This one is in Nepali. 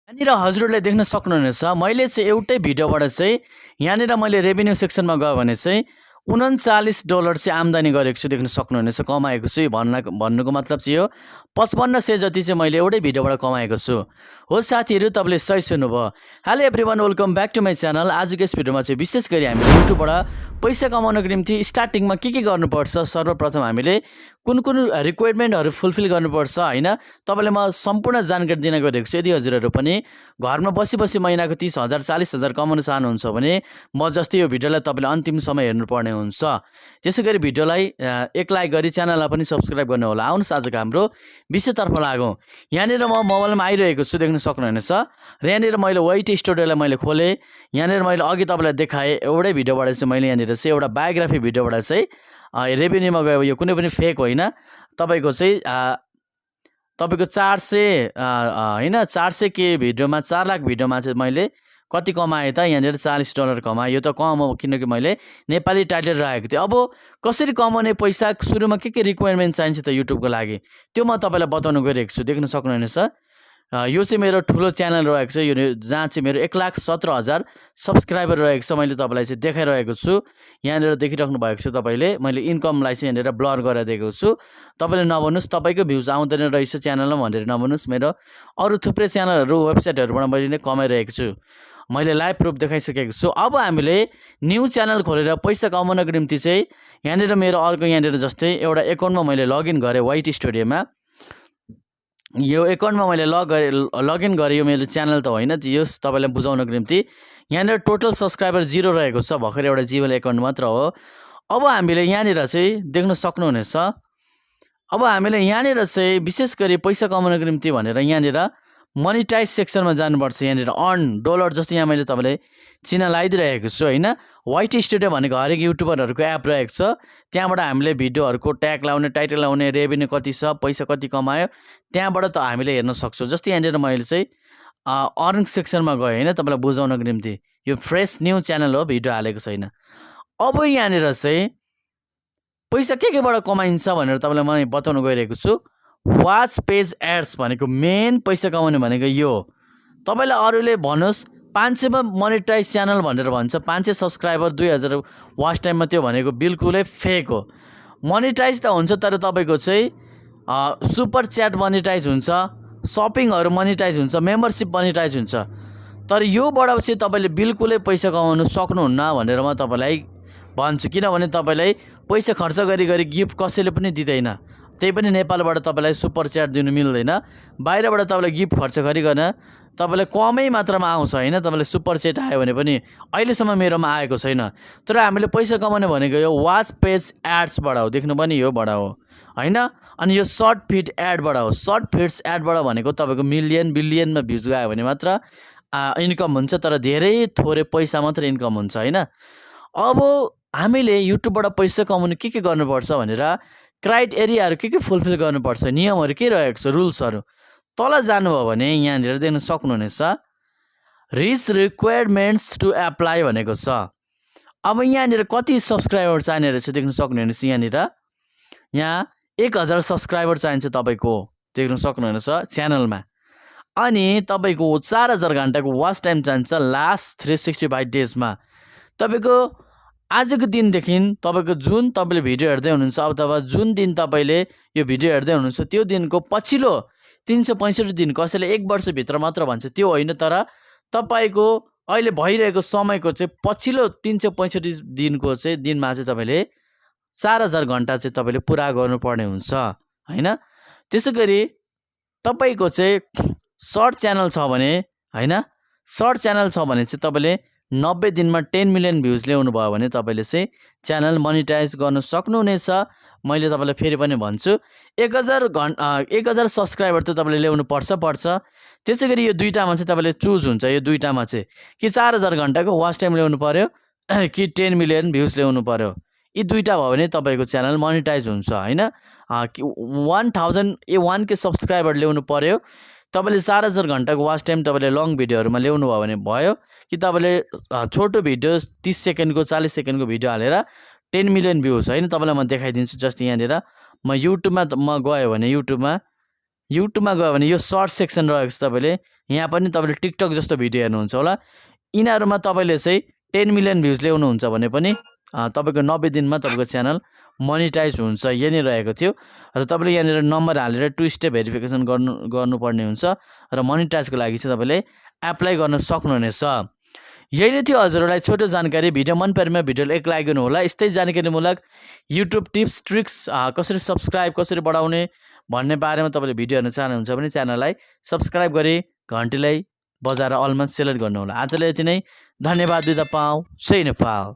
यहाँनिर हजुरहरूले देख्न सक्नुहुनेछ मैले चाहिँ एउटै भिडियोबाट चाहिँ यहाँनिर मैले रेभेन्यू सेक्सनमा गयो भने चाहिँ $39 चाहिँ आम्दानी गरेको छु देख्न सक्नुहुनेछ कमाएको छु भन्नुको मतलब चाहिँ यो 5500 जति चाहिँ मैले एउटै भिडियोबाट कमाएको छु हो साथीहरू तपाईँले सही सुन्नुभयो। Hello everyone welcome back to my channel. आजको यस भिडियोमा चाहिँ विशेष गरी हामीले युट्युबबाट पैसा कमाउनको निम्ति स्टार्टिङमा के गर्नुपर्छ सर्वप्रथम हामीले कुन कुन रिक्वायरमेन्टहरू फुलफिल गर्नुपर्छ हैन तपाईलाई म सम्पूर्ण जानकारी दिन गइरहेको छु। यदि हजुरहरू पनि घरमा बसी महिनाको 30,000 40,000 कमाउन चाहनुहुन्छ भने म जस्तै यो भिडियोलाई तपाईले अन्तिमसम्म हेर्नुपर्ने हुन्छ। त्यसैगरी भिडियोलाई एक लाइक गरी च्यानललाई पनि सब्स्क्राइब गर्नु होला। आउनुस् आजको हाम्रो विषयतर्फ लागौं। यहाँनिर म मोबाइलमा आइरहेको छु देख्न सक्नुहुनेछ र यहाँनिर मैले वाइट स्टुडियोलाई मैले खोले। यहाँनिर मैले अघि तपाईलाई देखाए एउटै भिडियोबाट चाहिँ मैले यहाँनिर चाहिँ एउटा बायोग्राफी भिडियोबाट चाहिँ रेभेन्यूमा गयो। यो कुनै पनि फेक होइन। तपाईको चाहिँ तपाईको 400 हैन 400 के भिडियोमा 4 लाख भिडियोमा चाहिँ मैले कति कमाए त यहाँनिर $40 कमाए। यो त कम हो किनकि मैले नेपाली टाइटल राखेको थिएँ। अब कसरी कमाउने पैसा सुरुमा के रिक्वायरमेन्ट चाहिन्छ त युट्युबको लागि त्यो म तपाईलाई बताउन गइरहेको छु। देख्न सक्नुहुनेछ यो चाहिँ मेरो ठुलो च्यानल रहेको छ यो जहाँ चाहिँ मेरो 1,17,000 सब्स्क्राइबर रहेको छ। मैले तपाईलाई चाहिँ देखाइरहेको छु। यहाँनिर देखिराख्नु भएको छ तपाईले। मैले इन्कमलाई चाहिँ यहाँनिर ब्लर गरेर दिएको छु। तपाईले नभन्नुस् तपाईको भ्युज आउँदैन रहेछ च्यानलमा भनेर नभन्नुस्। मेरो अरु थुप्रै च्यानलहरु वेबसाइटहरुबाट मैले नै कमाइरहेको छु। मैले लाइभ प्रुफ देखाइसकेको छु। अब हामीले न्यू च्यानल खोलेर पैसा कमाउनको निम्ति चाहिँ यहाँनिर मेरो अर्को यहाँनिर जस्तै एउटा एकाउन्टमा मैले लगइन गरे वाइट स्टुडियोमा। यो एकाउन्टमा मैले लगइन गरे। यो मेरो च्यानल त होइन यो तपाईलाई बुझाउनको निम्ति यहाँनिर टोटल सब्स्क्राइबर 0 रहेको छ। भर्खर एउटा जीमेल एकाउन्ट मात्र हो। अब हामीले यहाँनिर चाहिँ देख्न सक्नुहुनेछ। अब हामीले यहाँनिर चाहिँ विशेष गरी पैसा कमाउनको निम्ति भनेर यहाँनिर मोनेटाइज सेक्सनमा जानुपर्छ। यहाँनिर अर्न डलर जस्तो यहाँ मैले तपाईलाई चिन्ह लगाइदिरहेको छु हैन। वाइट स्टुडियो भनेको हरेक युट्युबरहरुको एप रहेको छ। त्यहाँबाट हामीले भिडियोहरुको ट्याग लाउने टाइटल लाउने रेभेन्यू कति छ पैसा कति कमायो त्यहाँबाट त हामीले हेर्न सक्छौं। जस्तै यहाँनिर मैले चाहिँ अर्न सेक्सनमा गए हैन तपाईलाई बुझाउनको निम्ति। यो फ्रेश न्यू च्यानल हो भिडियो हालेको छैन। अब यहाँनिर चाहिँ पैसा केबाट कमाइन्छ भनेर तपाईलाई म बताउन गइरहेको छु। वाच पेज एड्स भनेको मेन पैसा कमाउने भनेको यो। तपाईलाई अरूले भन्नुस् 500 मा मोनेटाइज च्यानल भनेर भन्छ 500 सब्स्क्राइबर 2000 वाच टाइममा त्यो भनेको बिल्कुलै फेक हो। मोनेटाइज त हुन्छ तर तपाईको चाहिँ सुपर च्याट मोनेटाइज हुन्छ, शपिङहरु मोनेटाइज हुन्छ, मेम्बरशिप मोनेटाइज हुन्छ। तर योबाट चाहिँ तपाईले बिल्कुलै पैसा कमाउन सक्नुहुन्न भनेर म तपाईलाई भन्छु। किनभने तपाईलाई पैसा खर्च गरी गिफ्ट कसैले पनि दिदैन। त्यही पनि नेपालबाट तपाईलाई सुपर च्याट दिनु मिल्दैन। बाहिरबाट तपाईलाई गिफ्ट खर्च गरिकन तपाईलाई कमै मात्रामा आउँछ हैन। तपाईलाई सुपर च्याट आयो भने पनि अहिलेसम्म मेरोमा आएको छैन। तर हामीले पैसा कमाउने भनेको यो वाच पेज एड्सबाट हो। देख्नु पनि यो बाट हो हैन। अनि यो सर्ट फिड एडबाट हो। सर्ट फिड्स एडबाट भनेको तपाईको मिलियन बिलियनमा भ्युज गयो भने मात्र इन्कम हुन्छ। तर धेरै थोरै पैसा मात्र इन्कम हुन्छ हैन। अब हामीले युट्युबबाट पैसा कमाउन के गर्नुपर्छ भनेर क्राइटेरियाहरु के फुलफिल गर्नुपर्छ नियमहरु के रहेको छ रुल्सहरु तल जानुभयो भने यहाँनिर देख्न सक्नुहुनेछ रिच रिक्वायरमेन्ट्स टु एप्लाई भनेको छ। अब यहाँनिर कति सब्स्क्राइबर चाहिने रहेछ देख्न सक्नुहुनेछ। यहाँनिर यहाँ 1000 सब्स्क्राइबर चाहिन्छ तपाईको देख्न सक्नुहुनेछ च्यानलमा। अनि तपाईको 4000 घण्टाको वाच टाइम चाहिन्छ लास्ट 365 डेजमा। तपाईको आजको दिनदेखि तपाईको जुन तपाईले भिडियो हेर्दै हुनुहुन्छ अथवा जुन दिन तपाईले यो भिडियो हेर्दै हुनुहुन्छ त्यो दिनको पछिल्लो 365 दिन कसैले 1 वर्ष भित्र मात्र भन्छ त्यो होइन। तर तपाईको अहिले भइरहेको समयको चाहिँ पछिल्लो 365 दिनको चाहिँ दिनमा चाहिँ तपाईले 4000 घण्टा चाहिँ तपाईले पुरा गर्नुपर्ने हुन्छ हैन। त्यसैगरी तपाईको चाहिँ सर्ट च्यानल छ भने हैन सर्ट च्यानल छ भने चाहिँ तपाईले 90 दिनमा 10 मिलियन भ्युज ल्याउनु भयो भने तपाईले चाहिँ च्यानल मोनेटाइज गर्न सक्नुहुनेछ। मैले तपाईलाई फेरि पनि भन्छु 1000 सब्स्क्राइबर त तपाईले ल्याउनु पर्छ। त्यसैगरी यो दुईटामा चाहिँ तपाईले चुज हुन्छ। यो दुईटामा चाहिँ कि 4000 घण्टाको वाच टाइम ल्याउनु पर्यो कि 10 मिलियन भ्युज ल्याउनु पर्यो। यी दुईटा भयो भने तपाईको च्यानल मोनेटाइज हुन्छ हैन। 1,001 के सब्स्क्राइबर ल्याउनु पर्यो। तपाईले 4000 घण्टाको वाच टाइम तपाईले लङ भिडियोहरुमा ल्याउनु भयो भने भयो कि तपाईले छोटो भिडियो 30 सेकेन्डको 40 सेकेन्डको भिडियो हालेर 10 मिलियन भ्युज हैन। तपाईलाई म देखाइदिन्छु। जस्तै यहाँनिर म युट्युबमा म गयो भने युट्युबमा युट्युबमा गयो भने यो सर्ट सेक्सन रहेको छ तपाईँले यहाँ पनि तपाईँले टिकटक जस्तो भिडियो हेर्नुहुन्छ होला यिनीहरूमा तपाईँले चाहिँ 10 मिलियन भ्युज ल्याउनुहुन्छ भने पनि तपाईँको 90 दिनमा तपाईँको च्यानल मोनिटाइज हुन्छ यही रहेको थियो र तपाईँले यहाँनिर नम्बर हालेर 2 स्टेप भेरिफिकेसन गर्नुपर्ने हुन्छ र मोनिटाइजको लागि चाहिँ तपाईँले एप्लाई गर्न सक्नुहुनेछ यही नै थियो हजुरहरूलाई छोटो जानकारी भिडियो मन परेमा भिडियोलाई एक लाइक गर्नु होला यस्तै जानकारीमूलक युट्युब टिप्स ट्रिक्स कसरी सब्स्क्राइब कसरी बढाउने भन्ने बारेमा तपाईँले भिडियो हेर्न चाहनुहुन्छ भने च्यानललाई सब्स्क्राइब गरी घन्टीलाई बजाएर अलमा सेलेक्ट गर्नु होला आजलाई यति नै धन्यवाद दिदा पाऊ जय नेपाल